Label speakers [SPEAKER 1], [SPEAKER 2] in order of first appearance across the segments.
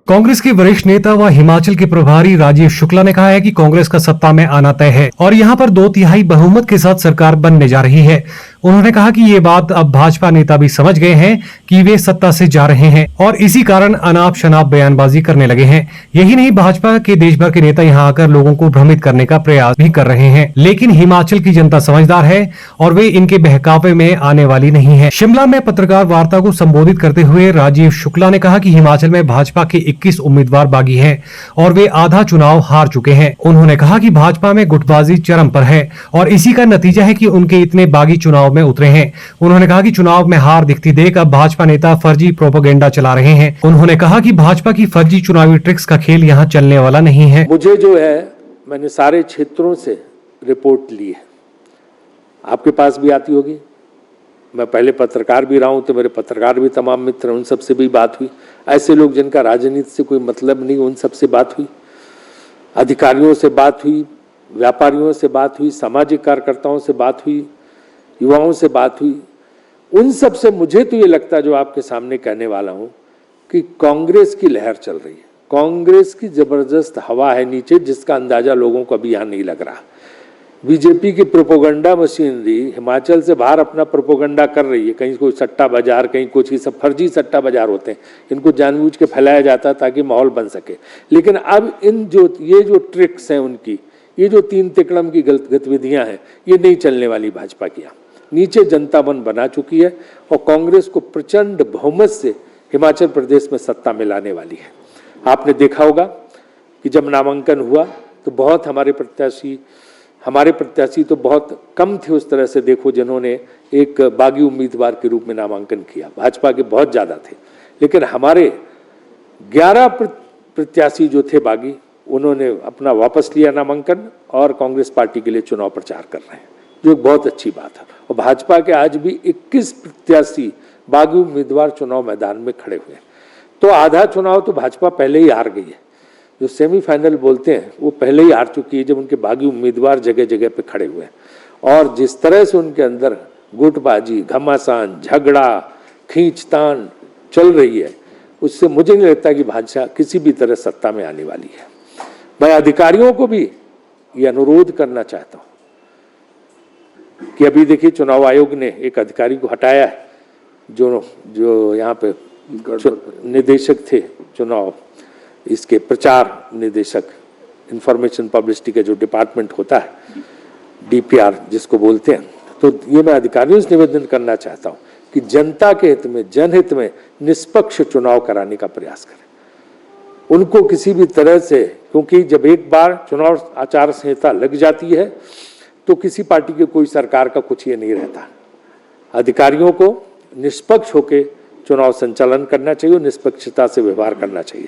[SPEAKER 1] कांग्रेस के वरिष्ठ नेता व हिमाचल के प्रभारी राजीव शुक्ला ने कहा है कि कांग्रेस का सत्ता में आना तय है और यहां पर 2/3 बहुमत के साथ सरकार बनने जा रही है। उन्होंने कहा कि ये बात अब भाजपा नेता भी समझ गए हैं कि वे सत्ता से जा रहे हैं और इसी कारण अनाप शनाप बयानबाजी करने लगे हैं। यही नहीं, भाजपा के देश भर के नेता यहां आकर लोगों को भ्रमित करने का प्रयास भी कर रहे हैं, लेकिन हिमाचल की जनता समझदार है और वे इनके बहकावे में आने वाली नहीं है। शिमला में पत्रकार वार्ता को संबोधित करते हुए राजीव शुक्ला ने कहा कि हिमाचल में भाजपा के 21 उम्मीदवार बागी हैं और वे आधा चुनाव हार चुके हैं। उन्होंने कहा कि भाजपा में गुटबाजी चरम पर है और इसी का नतीजा है कि उनके इतने बागी चुनाव में उतरे हैं। उन्होंने कहा कि चुनाव में हार दिखती देख अब भाजपा नेता फर्जी प्रोपेगेंडा चला रहे हैं। उन्होंने कहा कि भाजपा की फर्जी चुनावी ट्रिक्स का खेल यहाँ चलने वाला नहीं है।
[SPEAKER 2] मुझे जो है, मैंने सारे क्षेत्रों से रिपोर्ट ली है, आपके पास भी आती होगी। मैं पहले पत्रकार भी रहा हूं, तो मेरे पत्रकार भी तमाम मित्र, उन सबसे भी बात हुई। ऐसे लोग जिनका राजनीति से कोई मतलब नहीं, उन सबसे बात हुई, अधिकारियों से बात हुई, व्यापारियों से बात हुई, सामाजिक कार्यकर्ताओं से बात हुई, युवाओं से बात हुई। उन सब से मुझे तो ये लगता है, जो आपके सामने कहने वाला हूं, कि कांग्रेस की लहर चल रही है। कांग्रेस की जबरदस्त हवा है नीचे, जिसका अंदाजा लोगों को अभी यहां नहीं लग रहा। बीजेपी की प्रोपोगंडा मशीनरी हिमाचल से बाहर अपना प्रोपोगंडा कर रही है। कहीं कोई सट्टा बाजार, कहीं कुछ, ही सब फर्जी सट्टा बाजार होते हैं, इनको जानबूझ के फैलाया जाता है ताकि माहौल बन सके। लेकिन अब ये जो ट्रिक्स हैं उनकी, ये जो 3 तिकड़म की गलत गतिविधियां हैं, ये नहीं चलने वाली भाजपा की। नीचे जनता मन बना चुकी है और कांग्रेस को प्रचंड बहुमत से हिमाचल प्रदेश में सत्ता में लाने वाली है। आपने देखा होगा कि जब नामांकन हुआ तो बहुत हमारे प्रत्याशी तो बहुत कम थे उस तरह से, देखो, जिन्होंने एक बागी उम्मीदवार के रूप में नामांकन किया। भाजपा के बहुत ज़्यादा थे, लेकिन हमारे 11 प्रत्याशी जो थे बागी, उन्होंने अपना वापस लिया नामांकन और कांग्रेस पार्टी के लिए चुनाव प्रचार कर रहे हैं, जो एक बहुत अच्छी बात है। और भाजपा के आज भी 21 प्रत्याशी बागी उम्मीदवार चुनाव मैदान में खड़े हुए हैं। तो आधा चुनाव तो भाजपा पहले ही हार गई है। जो सेमीफाइनल बोलते हैं वो पहले ही हार चुकी है, जब उनके बागी उम्मीदवार जगह जगह पे खड़े हुए हैं। और जिस तरह से उनके अंदर गुटबाजी, घमासान, झगड़ा, खींचतान चल रही है, उससे मुझे नहीं लगता कि भाजपा किसी भी तरह सत्ता में आने वाली है। मैं अधिकारियों को भी ये अनुरोध करना चाहता हूँ कि अभी देखिए, चुनाव आयोग ने एक अधिकारी को हटाया है, जो यहाँ पे निदेशक थे, चुनाव इसके प्रचार निदेशक, इंफॉर्मेशन पब्लिसिटी का जो डिपार्टमेंट होता है, DPR जिसको बोलते हैं। तो ये मैं अधिकारियों से निवेदन करना चाहता हूँ कि जनता के हित में, जनहित में निष्पक्ष चुनाव कराने का प्रयास करें। उनको किसी भी तरह से, क्योंकि जब एक बार चुनाव आचार संहिता लग जाती है तो किसी पार्टी के कोई सरकार का कुछ ये नहीं रहता। अधिकारियों को निष्पक्ष होकर चुनाव संचालन करना चाहिए, निष्पक्षता से व्यवहार करना चाहिए।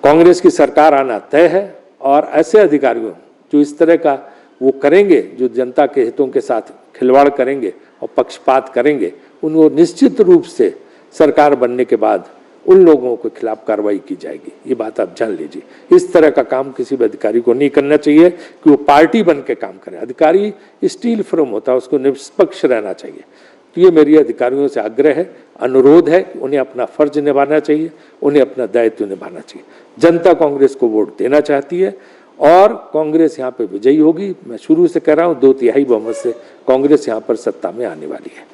[SPEAKER 2] कांग्रेस की सरकार आना तय है और ऐसे अधिकारियों जो इस तरह का वो करेंगे, जो जनता के हितों के साथ खिलवाड़ करेंगे और पक्षपात करेंगे, उनको निश्चित रूप से सरकार बनने के बाद उन लोगों के खिलाफ कार्रवाई की जाएगी। ये बात आप जान लीजिए। इस तरह का काम किसी भी अधिकारी को नहीं करना चाहिए कि वो पार्टी बन के काम करे। अधिकारी स्टील फ्रेम होता है, उसको निष्पक्ष रहना चाहिए। तो ये मेरी अधिकारियों से आग्रह है, अनुरोध है कि उन्हें अपना फर्ज निभाना चाहिए, उन्हें अपना दायित्व निभाना चाहिए। जनता कांग्रेस को वोट देना चाहती है और कांग्रेस यहाँ पे विजयी होगी। मैं शुरू से कह रहा हूँ, 2/3 बहुमत से कांग्रेस यहाँ पर सत्ता में आने वाली है।